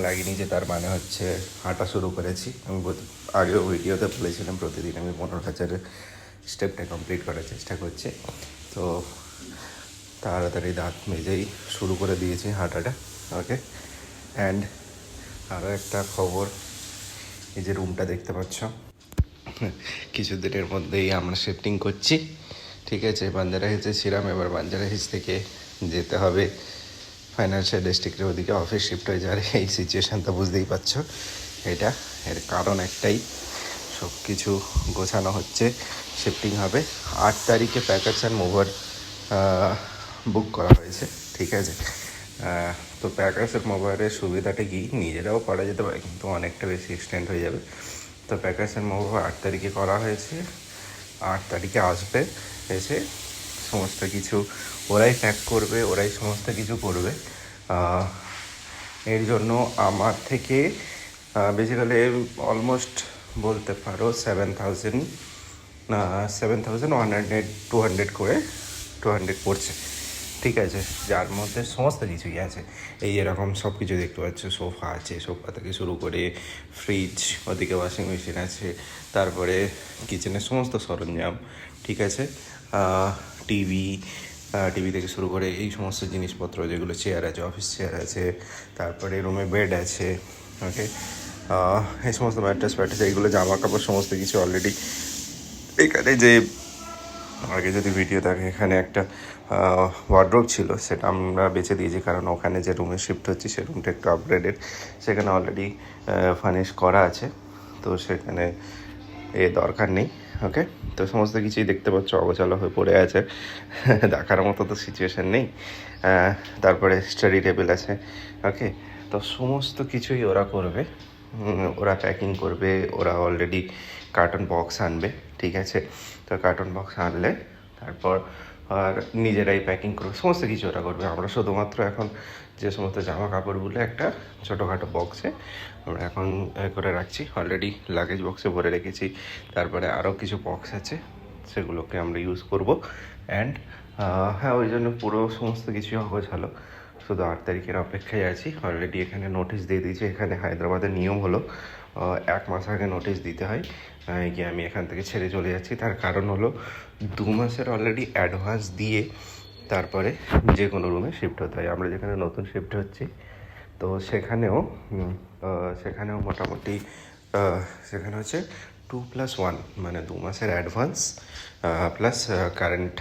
লাগেনি যে তার মানে হচ্ছে হাঁটা শুরু করেছি। আমি আগেও ভিডিওতে বলেছিলাম প্রতিদিন আমি 15,000 স্টেপটা কমপ্লিট করার চেষ্টা করছি। তো তাড়াতাড়ি দাঁত মেজেই শুরু করে দিয়েছি হাঁটাটা। ওকে, অ্যান্ড আরও একটা খবর, এই যে রুমটা দেখতে পাচ্ছ, কিছুদিনের মধ্যেই আমরা শিফটিং করছি। ঠিক আছে, বাঞ্জারা হিলসে ছিলাম, এবার বাঞ্জারা হিলস থেকে যেতে হবে ফাইন্যান্সিয়াল ডিস্ট্রিক্টের ওদিকে, অফিস শিফট হয়ে যাওয়ার এই সিচুয়েশানটা বুঝতেই পারছো। এটা এর কারণ একটাই, সব কিছু গোছানো হচ্ছে, শিফটিং হবে। 8 তারিখে প্যাকেজ অ্যান্ড মুভার বুক করা হয়েছে। ঠিক আছে, তো প্যাকেজ অ্যান্ড মুভারের সুবিধাটা কি, নিজেরাও করা যেতে পারে কিন্তু অনেকটা বেশি এক্সটেন্ড হয়ে যাবে। তো প্যাকেজ অ্যান্ড মুভার 8 তারিখে করা হয়েছে। 8 তারিখে আসবে, এসে সমস্ত কিছু ওরাই প্যাক করবে, ওরাই সমস্ত কিছু করবে। এর জন্য আমার থেকে বেসিক্যালি অলমোস্ট বলতে পারো 7,100 করে 200 পড়ছে। ঠিক আছে, যার মধ্যে সমস্ত কিছুই আছে। এই এরকম সব কিছু দেখতে পাচ্ছ, সোফা আছে, সোফা থেকে শুরু করে ফ্রিজ, ওদিকে ওয়াশিং মেশিন আছে, তারপরে কিচেনের সমস্ত সরঞ্জাম। ঠিক আছে, টিভি থেকে শুরু করে এই সমস্ত জিনিসপত্র, যেগুলো চেয়ার আছে, অফিস চেয়ার আছে, তারপরে রুমে বেড আছে। ওকে, এই সমস্ত ম্যাট্রেস এইগুলো, জামা কাপড়, সমস্ত কিছু অলরেডি এখানে। যে আগে যদি ভিডিও থাকে, এখানে একটা ওয়ার্ড্রোব ছিল, সেটা আমরা বেছে দিয়েছি, কারণ ওখানে যে রুমে শিফট হচ্ছি সে রুমটা একটু আপগ্রেডেড, সেখানে অলরেডি ফার্নিশ করা আছে, তো সেখানে দরকার নেই। ওকে, তো সমস্ত কিছুই দেখতে পাচ্ছ অগোছালো হয়ে পড়ে আছে, দেখার মতো তো সিচুয়েশান নেই। তারপরে স্টাডি টেবিল আছে। ওকে, তো সমস্ত কিছুই ওরা করবে, ওরা প্যাকিং করবে, ওরা অলরেডি কার্টন বক্স আনবে। ঠিক আছে, তো কার্টন বক্স আনলে তারপর আর নিজেরাই প্যাকিং করবে, সমস্ত কিছু ওরা করবে। আমরা শুধুমাত্র এখন যে সমস্ত জামা কাপড়গুলো একটা ছোটোখাটো বক্সে আমরা এখন করে রাখছি, অলরেডি লাগেজ বক্সে ভরে রেখেছি। তারপরে আরও কিছু বক্স আছে, সেগুলোকে আমরা ইউজ করব। অ্যান্ড হ্যাঁ, ওই জন্য পুরো সমস্ত কিছুই অগোছালো, শুধু 8 তারিখের অপেক্ষায় আছি। অলরেডি এখানে নোটিশ দিয়ে দিয়েছি। এখানে হায়দ্রাবাদের নিয়ম হলো 1 মাস আগে নোটিশ দিতে হয় যে আমি এখান থেকে ছেড়ে চলে যাচ্ছি। তার কারণ হলো 2 মাসের অলরেডি অ্যাডভান্স দিয়ে তারপরে যে কোনো রুমে শিফট হতে হয়। আমরা যেখানে নতুন শিফট হচ্ছি, তো সেখানেও মোটামুটি সেখানে হচ্ছে 2+1, মানে 2 মাসের অ্যাডভান্স প্লাস কারেন্ট